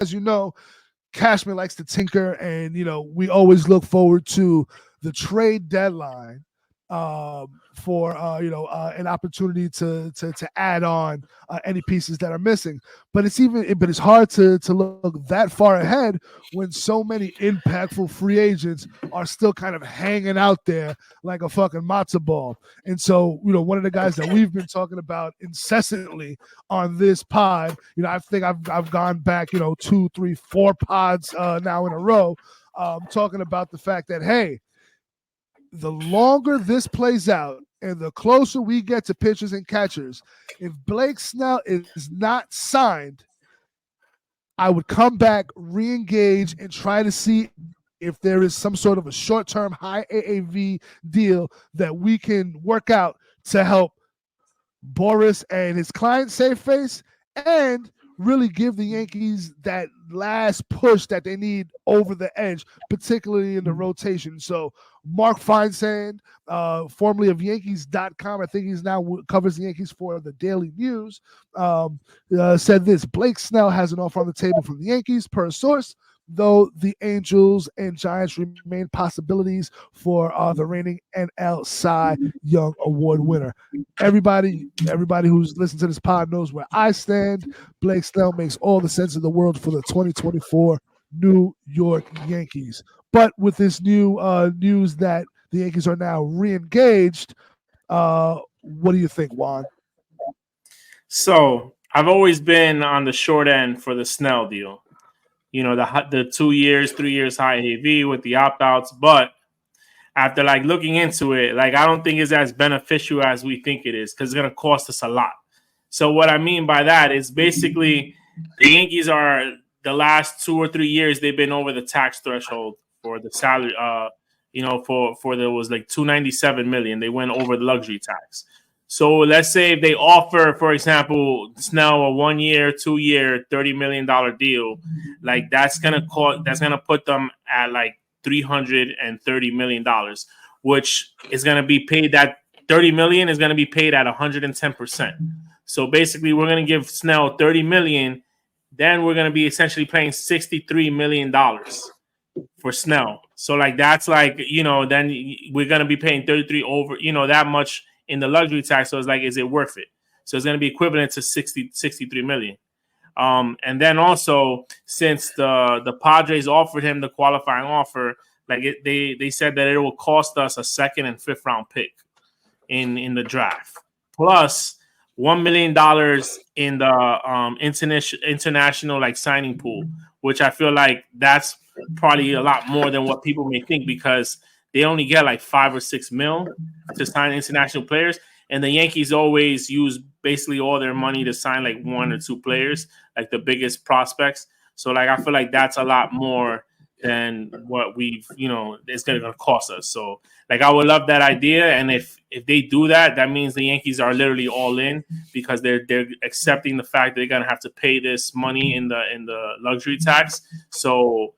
as you know, Cashman likes to tinker, and we always look forward to the trade deadline for an opportunity to add on any pieces that are missing. But it's hard to look that far ahead when so many impactful free agents are still kind of hanging out there like a fucking matzo ball. And so, one of the guys that we've been talking about incessantly on this pod, I think I've gone back, 2, 3, 4 pods now in a row, talking about the fact that, hey, the longer this plays out and the closer we get to pitchers and catchers, if Blake Snell is not signed, I would come back, re-engage, and try to see if there is some sort of a short-term high AAV deal that we can work out to help Boris and his client save face and really give the Yankees that last push that they need over the edge, particularly in the rotation. So Mark Feinsand, formerly of Yankees.com, I think he's now covers the Yankees for the Daily News, said this: Blake Snell has an offer on the table from the Yankees, per a source, though the Angels and Giants remain possibilities for the reigning NL Cy Young Award winner. Everybody who's listened to this pod knows where I stand. Blake Snell makes all the sense in the world for the 2024 New York Yankees. But with this new news that the Yankees are now re-engaged, what do you think, Juan? So I've always been on the short end for the Snell deal. The 2 years, 3 years high AV with the opt-outs. But after looking into it, I don't think it's as beneficial as we think it is, because it's going to cost us a lot. So what I mean by that is basically the Yankees are, the last 2 or 3 years, they've been over the tax threshold for the salary. For there was $297 million. They went over the luxury tax. So let's say if they offer, for example, Snell a 1 year, 2 year, $30 million deal, that's gonna put them at $330 million, which is gonna be paid. That $30 million is gonna be paid at 110%. So basically, we're gonna give Snell $30 million, then we're gonna be essentially paying $63 million for Snell. So that's then we're gonna be paying 33 over, that much in the luxury tax. So it's is it worth it? So it's going to be equivalent to 63 million. And then also, since the Padres offered him the qualifying offer, they said that it will cost us a 2nd and 5th round pick in the draft, plus $1 million in the international signing pool, which I feel that's probably a lot more than what people may think, because they only get 5 or 6 mil to sign international players. And the Yankees always use basically all their money to sign 1 or 2 players, the biggest prospects. So I feel that's a lot more than what we've, it's going to cost us. So I would love that idea. And if they do that, that means the Yankees are literally all in, because they're accepting the fact that they're going to have to pay this money in the luxury tax. So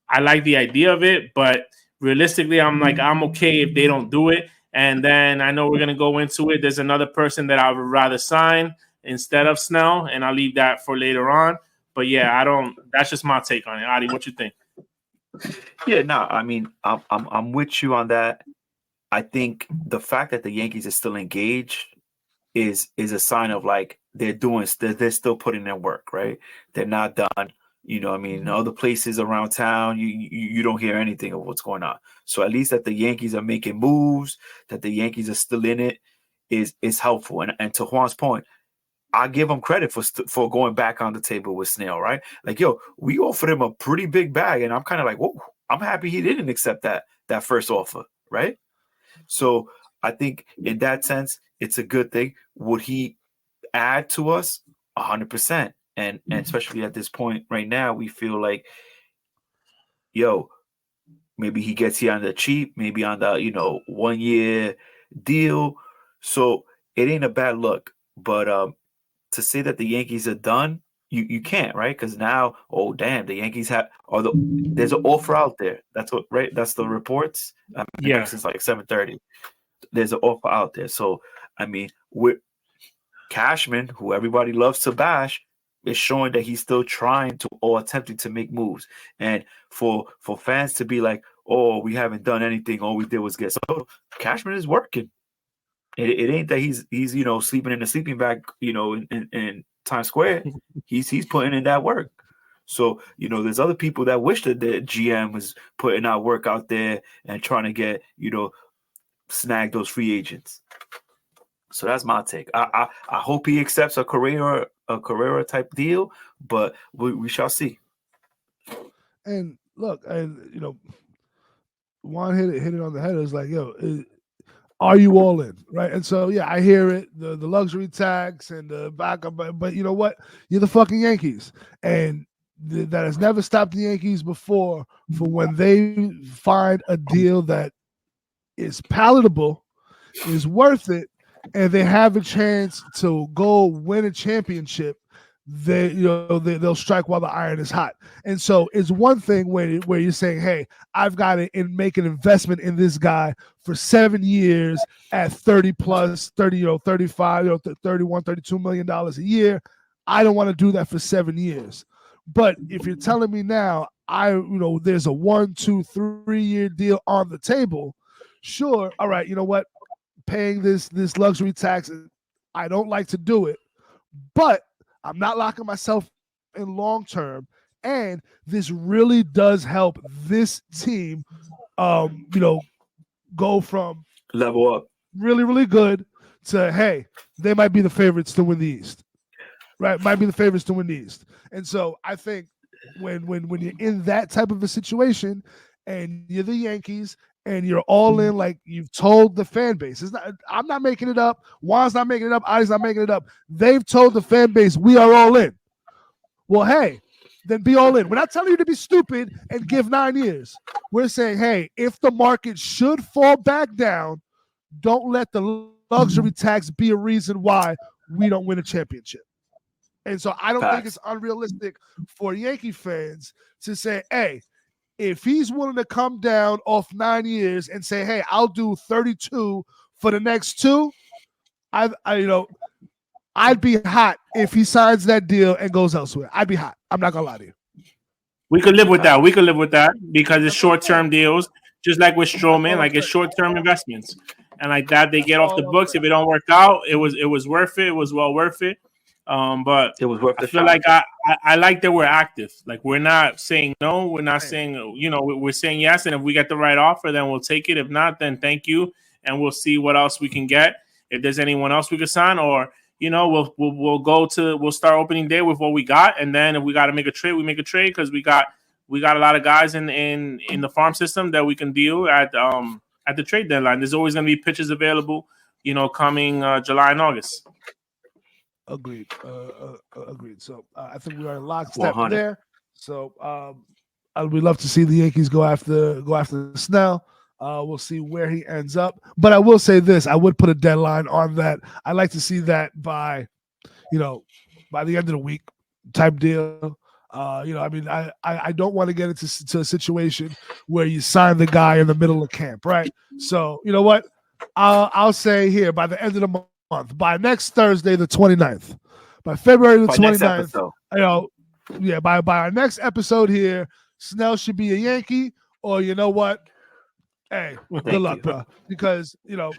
I like the idea of it, but realistically, I'm okay if they don't do it. And then I know we're going to go into it. There's another person that I would rather sign instead of Snell, and I'll leave that for later on. But yeah, that's just my take on it. Adi, what you think? Yeah, no, I mean, I'm with you on that. I think the fact that the Yankees are still engaged is a sign of they're still putting in work, right? They're not done. In other places around town, you don't hear anything of what's going on. So at least that the Yankees are making moves, that the Yankees are still in it, is helpful. And to Juan's point, I give them credit for going back on the table with Snell, right? We offered him a pretty big bag, and I'm kind of whoa, I'm happy he didn't accept that first offer, right? So I think in that sense, it's a good thing. Would he add to us? 100%. And especially at this point right now, we feel maybe he gets here on the cheap, maybe on the 1 year deal. So it ain't a bad look. But to say that the Yankees are done, you can't, right? Because now, oh damn, the Yankees there's an offer out there. That's what, right? That's the reports. Yeah, since 7:30. There's an offer out there. So with Cashman, who everybody loves to bash, is showing that he's still trying to or attempting to make moves. And for fans to be like, oh, we haven't done anything, all we did was get so Cashman is working. It ain't that he's sleeping in a sleeping bag, in Times Square. He's putting in that work. So, there's other people that wish that the GM was putting out work out there and trying to get, snag those free agents. So that's my take. I hope he accepts a Carrera type deal, but we shall see. And look, Juan hit it on the head. It was like, are you all in, right? And so, yeah, I hear it, the luxury tax and the backup, but you know what? You're the fucking Yankees, and that has never stopped the Yankees before for when they find a deal that is palatable, is worth it, and they have a chance to go win a championship. They'll strike while the iron is hot. And so it's one thing where you're saying, hey, I've got to make an investment in this guy for 7 years at 30 plus 30, 35, 31, $32 million a year. I don't want to do that for 7 years. But if you're telling me now, there's a 1, 2, 3 year deal on the table, sure. All right. You know what? Paying this luxury tax, I don't like to do it, but I'm not locking myself in long term, and this really does help this team, go from level up really, really good to, hey, they might be the favorites to win the East, right? Might be the favorites to win the East. And so I think when you're in that type of a situation and you're the Yankees and you're all in, like you've told the fan base. I'm not making it up. Juan's not making it up. Adi's not making it up. They've told the fan base, we are all in. Well, hey, then be all in. We're not telling you to be stupid and give 9 years. We're saying, hey, if the market should fall back down, don't let the luxury tax be a reason why we don't win a championship. And so I don't think it's unrealistic for Yankee fans to say, hey, if he's willing to come down off 9 years and say, hey, I'll do 32 for the next 2, I'd be hot if he signs that deal and goes elsewhere. I'd be hot. I'm not gonna lie to you. We could live with that. We could live with that because it's short-term deals, just like with Stroman, like it's short-term investments. And like that, they get off the books. If it don't work out, it was worth it. It was well worth it. But it was worth I feel like I like that we're active. Like we're not saying no. We're not saying, we're saying yes. And if we get the right offer, then we'll take it. If not, then thank you. And we'll see what else we can get. If there's anyone else we could sign, or, we'll start opening day with what we got. And then if we got to make a trade, we make a trade because we got a lot of guys in the farm system that we can deal at the trade deadline. There's always going to be pitches available, coming July and August. Agreed. Agreed. So I think we are in lockstep there. So we'd love to see the Yankees go after Snell. We'll see where he ends up. But I will say this: I would put a deadline on that. I'd like to see that by the end of the week type deal. I don't want to get into a situation where you sign the guy in the middle of camp, right? So you know what? I'll say here by the end of the month. By next Thursday, the 29th, by February the 29th, by our next episode here, Snell should be a Yankee, or you know what? Hey, good luck, bro. Because y'all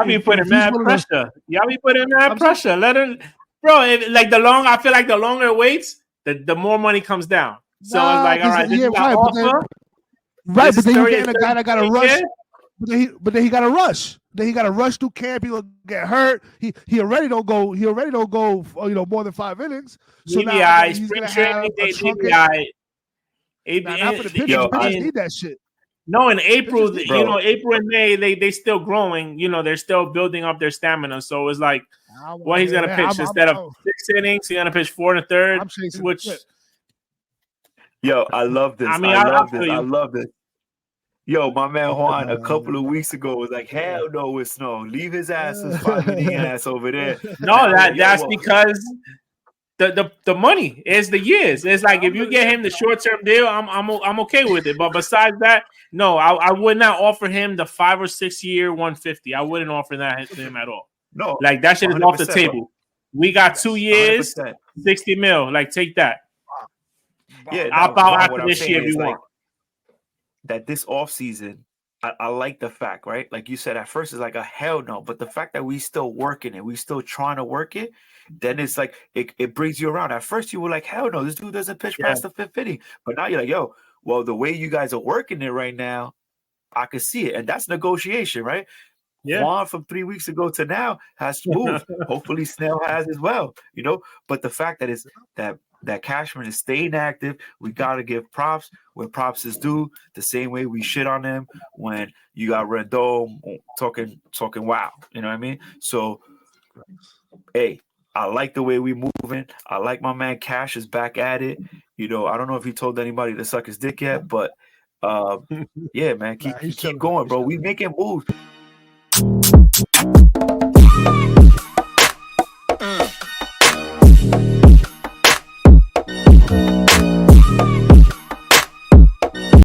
be putting mad pressure. Y'all be putting mad pressure. Let him, bro. I feel like the longer it waits, the more money comes down. So it's like, all right, this is our offer. Right, but then you're getting a guy that got to rush. But then he got to rush. Then he got to rush through camp. He'll get hurt. He already don't go. More than 5 innings. So now he's gonna have a truncated. Not for the pitchers. Pitchers need that shit. No, in April, April and May, they still growing. They're still building up their stamina. So it's like, he's gonna pitch instead of 6 innings, he's gonna pitch 4 1/3. Which, I love this. I love this. Yo, my man Juan a couple of weeks ago was like, hell no, it's Snow. Leave his ass, his 5 inning ass over there. No, that's because the money is the years. It's like if you get him the short-term deal, I'm okay with it. But besides that, no, I would not offer him the 5 or 6 year 150. I wouldn't offer that to him at all. No, like that shit is off the table. We got 2 years, 100%. 60 mil. Like, take that. Yeah, Opt no, out Vaughn, after what I'm this saying year if is you like want. that this offseason, I like the fact, right? Like you said, at first it's like a hell no, but the fact that we still working it, we still trying to work it, then it's like it brings you around. At first you were like, hell no, this dude doesn't pitch Yeah. past the fifth inning. But now you're like, yo, well, the way you guys are working it right now, I can see it. And that's negotiation, right? Yeah. Juan from 3 weeks ago to now has moved. Hopefully Snell has as well, you know. But the fact that it's that Cashman is staying active, we gotta give props where props is due. The same way we shit on him when you got Rendon talking wow, you know what I mean? So, hey, I like the way we moving. I like my man Cash is back at it. You know, I don't know if he told anybody to suck his dick yet, but yeah, man, Nah, he's keep chilling. going, He's bro. We chilling. making moves.